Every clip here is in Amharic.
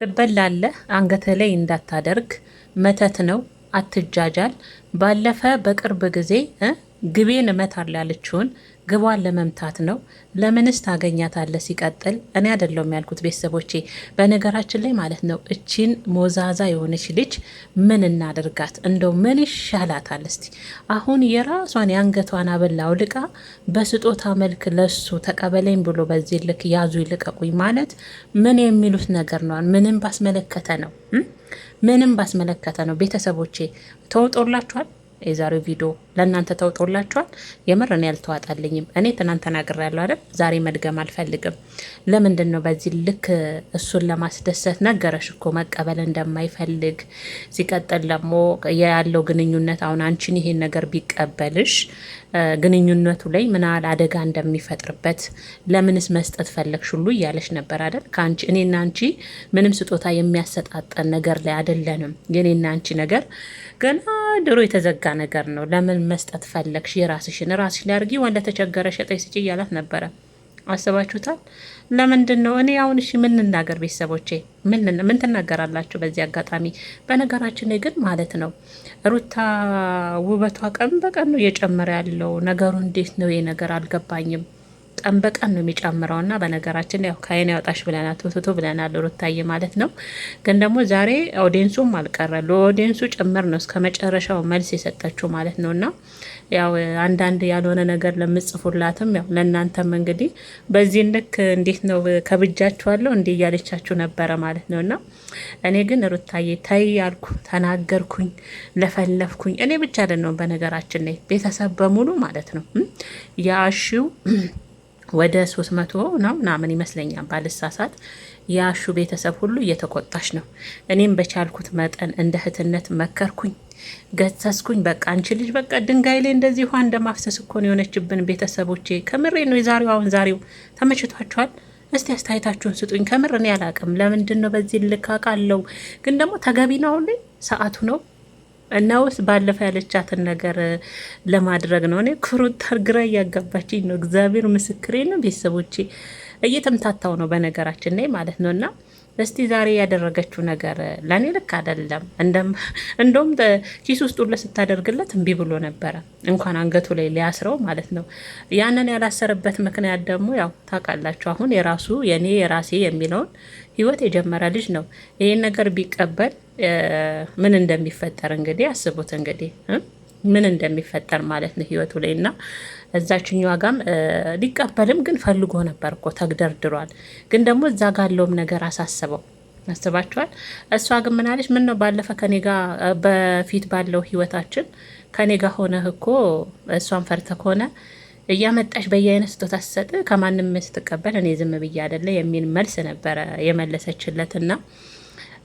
ትበላለህ፣ አንገት ላይ እንዳታደርግ፣ መተት ነው፣ አትጃጃል። ባለፈ በቅርብ ጊዜ ግቤን እመታለሁ ያለችውን ግቧን ለመምታት ነው። ለምንስ ታገኛታለህ? ሲቀጥል እኔ አይደለሁም ያልኩት ቤተሰቦቼ፣ በነገራችን ላይ ማለት ነው። እቺን ሞዛዛ የሆነች ልጅ ምን እናደርጋት? እንደው ምን ይሻላታል? እስቲ አሁን የራሷን የአንገቷን አበላ አውልቃ በስጦታ መልክ ለሱ ተቀበለኝ ብሎ በዚህ ልክ ያዙ ይልቀቁኝ ማለት ምን የሚሉት ነገር ነው? ምንም ባስመለከተ ነው? ምንም ባስመለከተ ነው? ቤተሰቦቼ ተውጦላችኋል? የዛሬው ቪዲዮ ለእናንተ ተውጦላችኋል? የምር እኔ ያልተዋጣልኝም። እኔ ትናንት ተናግሬያለሁ አይደል? ዛሬ መድገም አልፈልግም። ለምንድን ነው በዚህ ልክ እሱን ለማስደሰት? ነገረሽ እኮ መቀበል እንደማይፈልግ። ሲቀጥል ደግሞ ያለው ግንኙነት አሁን አንቺን ይሄን ነገር ቢቀበልሽ ግንኙነቱ ላይ ምን ያህል አደጋ እንደሚፈጥርበት ለምንስ መስጠት ፈለግሽ ሁሉ እያለሽ ነበር አይደል? ከአንቺ እኔና አንቺ ምንም ስጦታ የሚያሰጣጠን ነገር ላይ አይደለንም። የኔና አንቺ ነገር ገና ድሮ የተዘጋ ነገር ነው። ለምን መስጠት ፈለግሽ? የራስሽን ራስሽ ላይ አድርጊ፣ ወንድ ተቸገረ ሸጠኝ ስጪ እያላት ነበረ። አስባችሁታል? ለምንድን ነው እኔ አሁን እሺ ምን ልናገር? ቤተሰቦቼ ምን ትናገራላችሁ በዚህ አጋጣሚ? በነገራችን ላይ ግን ማለት ነው ሩታ ውበቷ ቀን በቀን ነው እየጨመረ ያለው። ነገሩ እንዴት ነው? ይሄ ነገር አልገባኝም። ቀን በቀን ነው የሚጨምረው። እና በነገራችን ያው ከአይን ያውጣሽ ብለናል፣ ቶቶቶ ብለናል ሩታዬ ማለት ነው። ግን ደግሞ ዛሬ ኦዲየንሱም አልቀረ ለኦዲየንሱ ጭምር ነው እስከ መጨረሻው መልስ የሰጠችው ማለት ነው። እና ያው አንዳንድ ያልሆነ ነገር ለምጽፉላትም ያው ለእናንተም እንግዲህ በዚህ ልክ እንዴት ነው ከብጃችኋለሁ እንዲህ እያለቻችሁ ነበረ ማለት ነው። እና እኔ ግን ሩታዬ ታይ ያልኩ ተናገርኩኝ፣ ለፈለፍኩኝ እኔ ብቻ አይደለም በነገራችን ላይ ቤተሰብ በሙሉ ማለት ነው ያሺው ወደ 300 ነው ምናምን ይመስለኛል ባልሳሳት። የአሹ ቤተሰብ ሁሉ እየተቆጣሽ ነው። እኔም በቻልኩት መጠን እንደ እህትነት መከርኩኝ፣ ገሰስኩኝ። በቃ አንቺ ልጅ በቃ ድንጋይ ላይ እንደዚህ ውሃ እንደማፍሰስ እኮ ነው የሆነችብን። ቤተሰቦቼ ከምሬ ነው። ዛሬው ተመችቷችኋል? እስቲ አስተያየታችሁን ስጡኝ። ከምር እኔ አላቅም ለምንድን ነው በዚህ ልካቃለው። ግን ደግሞ ተገቢ ነው። አሁን ላይ ሰዓቱ ነው እናውስ ባለፈ ያለቻትን ነገር ለማድረግ ነው። እኔ ክሩት ግራ እያጋባችኝ ነው። እግዚአብሔር ምስክሬ ነው። ቤተሰቦቼ እየተምታታው ነው በነገራችን ላይ ማለት ነው። እና እስቲ ዛሬ ያደረገችው ነገር ለእኔ ልክ አይደለም። እንደውም ኪስ ውስጥ ሁሉ ስታደርግለት እምቢ ብሎ ነበረ፣ እንኳን አንገቱ ላይ ሊያስረው ማለት ነው። ያንን ያላሰረበት ምክንያት ደግሞ ያው ታውቃላችሁ፣ አሁን የራሱ የኔ የራሴ የሚለውን ህይወት የጀመረ ልጅ ነው። ይሄን ነገር ቢቀበል ምን እንደሚፈጠር እንግዲህ አስቡት። እንግዲህ ምን እንደሚፈጠር ማለት ነው ህይወቱ ላይ እና እዛችኛዋ ጋም ሊቀበልም ግን ፈልጎ ነበር እኮ ተግደርድሯል። ግን ደግሞ እዛ ጋለውም ነገር አሳስበው። አስባችኋል? እሷ ግን ምናለች? ምን ነው ባለፈ ከኔ ጋር በፊት ባለው ህይወታችን ከኔ ጋር ሆነህ እኮ እሷን ፈርተ ከሆነ እያመጣሽ በየአይነት ስጦታ ስትሰጥ ከማንም ስትቀበል እኔ ዝም ብዬ አይደለ የሚል መልስ ነበረ የመለሰችለትና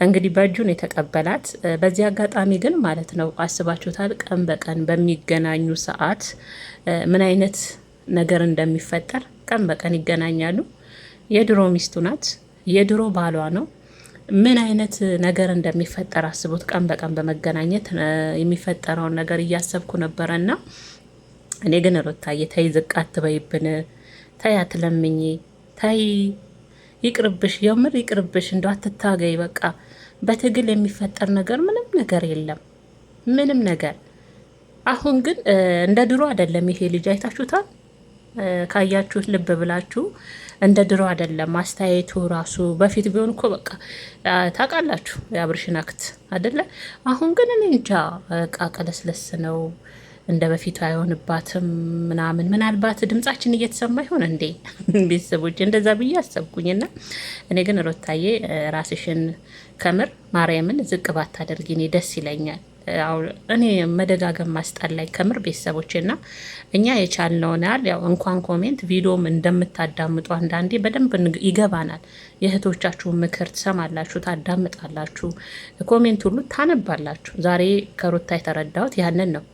እንግዲህ በእጁን የተቀበላት። በዚህ አጋጣሚ ግን ማለት ነው አስባችሁታል? ቀን በቀን በሚገናኙ ሰዓት ምን አይነት ነገር እንደሚፈጠር። ቀን በቀን ይገናኛሉ። የድሮ ሚስቱ ናት፣ የድሮ ባሏ ነው። ምን አይነት ነገር እንደሚፈጠር አስቡት። ቀን በቀን በመገናኘት የሚፈጠረውን ነገር እያሰብኩ ነበረና እኔ ግን ሩታዬ ተይ፣ ዝቅ አትበይብን፣ ተይ፣ አትለምኝ፣ ተይ፣ ይቅርብሽ፣ የምር ይቅርብሽ፣ እንደው አትታገይ። በቃ በትግል የሚፈጠር ነገር ምንም ነገር የለም፣ ምንም ነገር። አሁን ግን እንደ ድሮ አይደለም ይሄ ልጅ። አይታችሁታል? ካያችሁት ልብ ብላችሁ እንደ ድሮ አይደለም አስተያየቱ ራሱ። በፊት ቢሆን እኮ በቃ ታውቃላችሁ የአብርሽን አክት አይደለ? አሁን ግን እኔ እንጃ በቃ ቀለስለስ ነው፣ እንደ በፊቱ አይሆንባትም ምናምን። ምናልባት ድምጻችን እየተሰማ ይሆን እንዴ ቤተሰቦች? እንደዛ ብዬ አሰብኩኝና እኔ ግን ሩታዬ ራስሽን ከምር ማርያምን ዝቅ ባታደርጊ እኔ ደስ ይለኛል። እኔ መደጋገም ማስጠላኝ ከምር ቤተሰቦችና እኛ የቻልነውን ያህል ያው እንኳን ኮሜንት ቪዲዮም እንደምታዳምጡ አንዳንዴ በደንብ ይገባናል። የእህቶቻችሁን ምክር ትሰማላችሁ፣ ታዳምጣላችሁ፣ ኮሜንት ሁሉ ታነባላችሁ። ዛሬ ከሩታ የተረዳሁት ያንን ነው።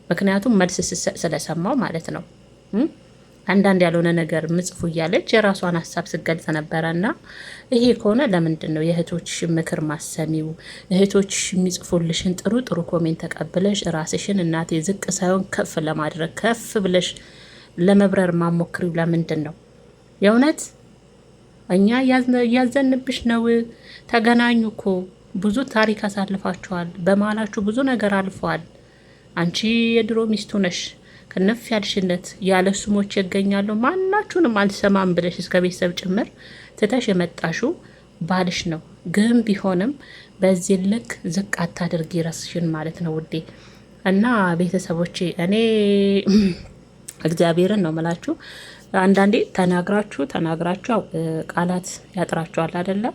ምክንያቱም መልስ ስለሰማው ማለት ነው። አንዳንድ ያልሆነ ነገር ምጽፉ እያለች የራሷን ሀሳብ ስገልጽ ነበረና ይሄ ከሆነ ለምንድን ነው የእህቶችሽ ምክር ማሰሚው? እህቶችሽ የሚጽፉልሽን ጥሩ ጥሩ ኮሜንት ተቀብለሽ ራስሽን እናቴ ዝቅ ሳይሆን ከፍ ለማድረግ ከፍ ብለሽ ለመብረር ማሞክሪው ለምንድን ነው? የእውነት እኛ እያዘንብሽ ነው። ተገናኙ እኮ ብዙ ታሪክ አሳልፋችኋል። በመሀላችሁ ብዙ ነገር አልፈዋል። አንቺ የድሮ ሚስቱ ነሽ፣ ክንፍ ያልሽለት ያለ ስሞች ይገኛሉ። ማናችሁንም አልሰማም ብለሽ እስከ ቤተሰብ ጭምር ትተሽ የመጣሹ ባልሽ ነው። ግን ቢሆንም በዚህ ልክ ዝቅ አታድርጊ ራስሽን ማለት ነው ውዴ። እና ቤተሰቦቼ እኔ እግዚአብሔርን ነው ምላችሁ። አንዳንዴ ተናግራችሁ ቃላት ያጥራችኋል አይደለ?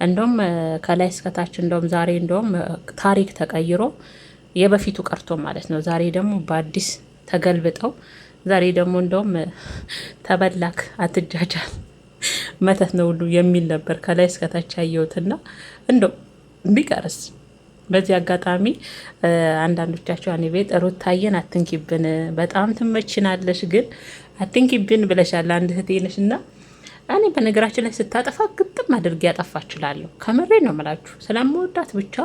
እንደውም ከላይ እስከታች እንደውም ዛሬ እንደውም ታሪክ ተቀይሮ የበፊቱ ቀርቶ ማለት ነው። ዛሬ ደግሞ በአዲስ ተገልብጠው ዛሬ ደግሞ እንደውም ተበላክ አትጃጃል መተት ነው ሁሉ የሚል ነበር ከላይ እስከታች ያየሁትና እንደው ቢቀርስ በዚህ አጋጣሚ አንዳንዶቻቸው እኔ ቤት ሩታዬን አትንኪብን፣ በጣም ትመችናለሽ፣ ግን አትንኪብን ብለሻል አንድ እህቴ ነሽ እና እኔ በነገራችን ላይ ስታጠፋ ግጥም አድርጌ ያጠፋችላለሁ። ከምሬ ነው የምላችሁ ስለምወዳት ብቻ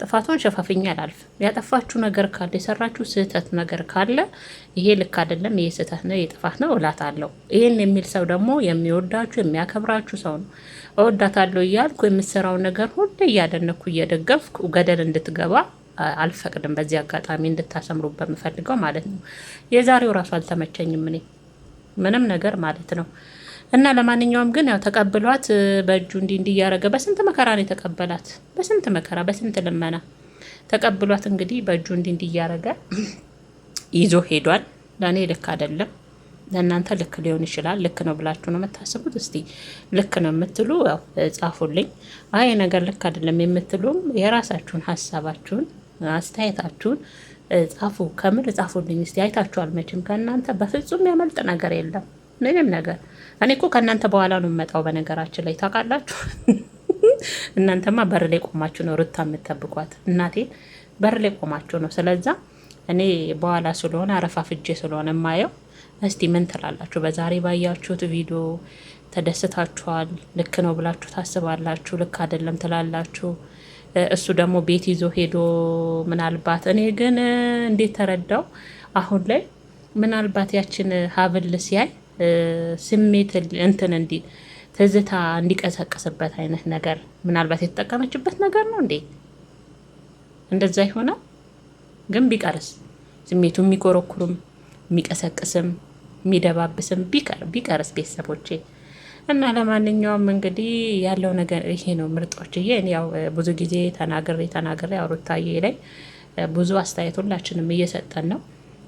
ጥፋቷን ሸፋፍኛ አላልፍም። ያጠፋችሁ ነገር ካለ የሰራችሁ ስህተት ነገር ካለ ይሄ ልክ አይደለም፣ ይሄ ስህተት ነው፣ የጥፋት ነው እላታለሁ። ይሄን የሚል ሰው ደግሞ የሚወዳችሁ የሚያከብራችሁ ሰው ነው። እወዳታለሁ እያልኩ የምሰራውን ነገር ሁሉ እያደነኩ እየደገፍኩ ገደል እንድትገባ አልፈቅድም። በዚህ አጋጣሚ እንድታሰምሩ በምፈልገው ማለት ነው። የዛሬው ራሱ አልተመቸኝም እኔ ምንም ነገር ማለት ነው። እና ለማንኛውም ግን ያው ተቀብሏት በእጁ እንዲ እያረገ በስንት መከራ ነው የተቀበላት። በስንት መከራ በስንት ልመና ተቀብሏት እንግዲህ በእጁ እንዲ እያረገ ይዞ ሄዷል። ለእኔ ልክ አይደለም፣ ለእናንተ ልክ ሊሆን ይችላል። ልክ ነው ብላችሁ ነው የምታስቡት? እስቲ ልክ ነው የምትሉ ያው ጻፉልኝ። አይ ነገር ልክ አይደለም የምትሉም የራሳችሁን ሀሳባችሁን አስተያየታችሁን ጻፉ። ከምር ጻፉልኝ እስቲ። አይታችኋል መቼም ከእናንተ በፍጹም ያመልጥ ነገር የለም ምንም ነገር። እኔ እኮ ከእናንተ በኋላ ነው የምመጣው በነገራችን ላይ ታውቃላችሁ። እናንተማ በር ላይ ቆማችሁ ነው ሩታ የምትጠብቋት። እናቴ በር ላይ ቆማችሁ ነው። ስለዛ እኔ በኋላ ስለሆነ አረፋፍጄ ስለሆነ የማየው። እስቲ ምን ትላላችሁ? በዛሬ ባያችሁት ቪዲዮ ተደስታችኋል? ልክ ነው ብላችሁ ታስባላችሁ? ልክ አይደለም ትላላችሁ? እሱ ደግሞ ቤት ይዞ ሄዶ ምናልባት እኔ ግን እንዴት ተረዳው አሁን ላይ ምናልባት ያችን ሀብል ሲያይ ስሜት እንትን እንዲ ትዝታ እንዲቀሰቅስበት አይነት ነገር ምናልባት የተጠቀመችበት ነገር ነው እንዴ? እንደዛ ይሆናል። ግን ቢቀርስ ስሜቱ የሚኮረኩርም የሚቀሰቅስም የሚደባብስም ቢቀርስ ቤተሰቦቼ። እና ለማንኛውም እንግዲህ ያለው ነገር ይሄ ነው ምርጦችዬ። እኔ ያው ብዙ ጊዜ ተናግሬ ሩታዬ ላይ ብዙ አስተያየት ሁላችንም እየሰጠን ነው፣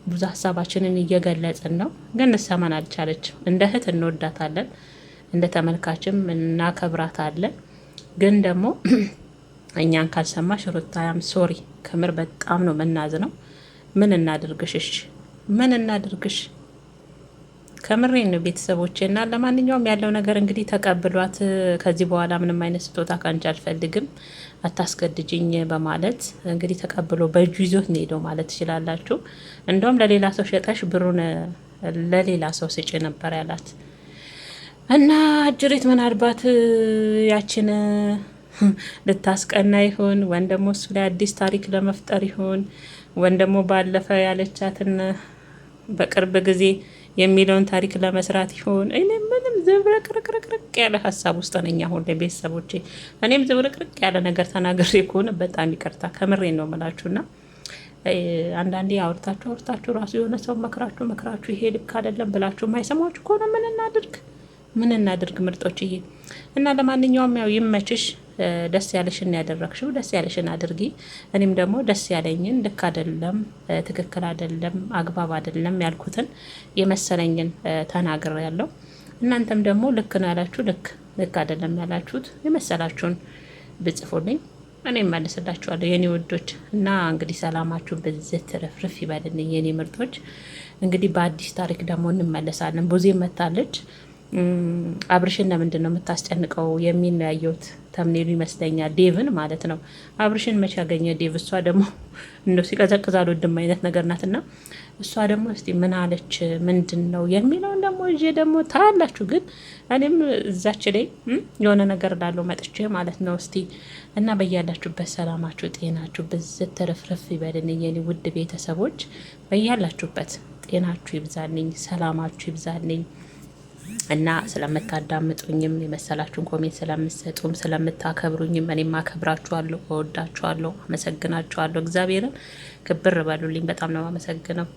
ብዙ ሀሳባችንን እየገለጽን ነው። ግን እንሰማን አልቻለችም። እንደ እህት እንወዳታለን፣ እንደ ተመልካችም እናከብራታለን። ግን ደግሞ እኛን ካልሰማሽ ሩታያም ሶሪ፣ ከምር በጣም ነው መናዝ ነው። ምን እናድርግሽ? እሺ ምን እናድርግሽ? ከምሬን ነው ቤተሰቦቼ። እና ለማንኛውም ያለው ነገር እንግዲህ ተቀብሏት ከዚህ በኋላ ምንም አይነት ስጦታ ካንቺ አልፈልግም አታስገድጅኝ በማለት እንግዲህ ተቀብሎ በእጁ ይዞት ነው ሄደው ማለት ትችላላችሁ። እንደውም ለሌላ ሰው ሸጠሽ ብሩን ለሌላ ሰው ስጭ ነበር ያላት። እና አጅሬት ምናልባት ያችን ልታስቀና ይሆን ወይም ደግሞ እሱ ላይ አዲስ ታሪክ ለመፍጠር ይሆን ወይም ደግሞ ባለፈ ያለቻትን በቅርብ ጊዜ የሚለውን ታሪክ ለመስራት ይሆን? እኔ ምንም ዝብርቅርቅርቅ ያለ ሀሳብ ውስጥ ነኝ አሁን ቤተሰቦቼ። እኔም ዝብርቅርቅ ያለ ነገር ተናግሬ ከሆነ በጣም ይቅርታ፣ ከምሬን ነው የምላችሁና አንዳንዴ አውርታችሁ ራሱ የሆነ ሰው መክራችሁ ይሄ ልክ አይደለም ብላችሁ የማይሰማችሁ ከሆነ ምን እናድርግ ምርጦችዬ። እና ለማንኛውም ያው ይመችሽ፣ ደስ ያለሽን ያደረግሽው ደስ ያለሽን አድርጊ። እኔም ደግሞ ደስ ያለኝን ልክ አይደለም፣ ትክክል አይደለም፣ አግባብ አይደለም ያልኩትን የመሰለኝን ተናግሬ ያለው። እናንተም ደግሞ ልክ ነው ያላችሁ ልክ አይደለም ያላችሁት የመሰላችሁን ብጽፉልኝ እኔ መልስላችኋለሁ የኔ ውዶች። እና እንግዲህ ሰላማችሁ በዝት ረፍርፍ ይበልልኝ የኔ ምርጦች። እንግዲህ በአዲስ ታሪክ ደግሞ እንመለሳለን። ብዙ መታለች አብርሽን ለምንድን ነው የምታስጨንቀው የሚል ነው ያየሁት። ተምኔሉ ይመስለኛል ዴቭን ማለት ነው። አብርሽን መቼ ያገኘ ዴቭ? እሷ ደግሞ እንደው ሲቀዘቅዝ አልወድም አይነት ነገር ናትና እሷ ደግሞ እስቲ ምን አለች ምንድን ነው የሚለውን ደግሞ እጄ ደግሞ ታላችሁ። ግን እኔም እዛች ላይ የሆነ ነገር ላለው መጥቼ ማለት ነው። እስቲ እና በያላችሁበት ሰላማችሁ ጤናችሁ ብዝት ተረፍረፍ ይበልልኝ የኔ ውድ ቤተሰቦች። በያላችሁበት ጤናችሁ ይብዛልኝ፣ ሰላማችሁ ይብዛልኝ። እና ስለምታዳምጡኝም የመሰላችሁን ኮሜንት ስለምትሰጡም ስለምታከብሩኝም እኔም አከብራችኋለሁ፣ እወዳችኋለሁ፣ አመሰግናችኋለሁ። እግዚአብሔርን ክብር በሉልኝ። በጣም ነው አመሰግነው።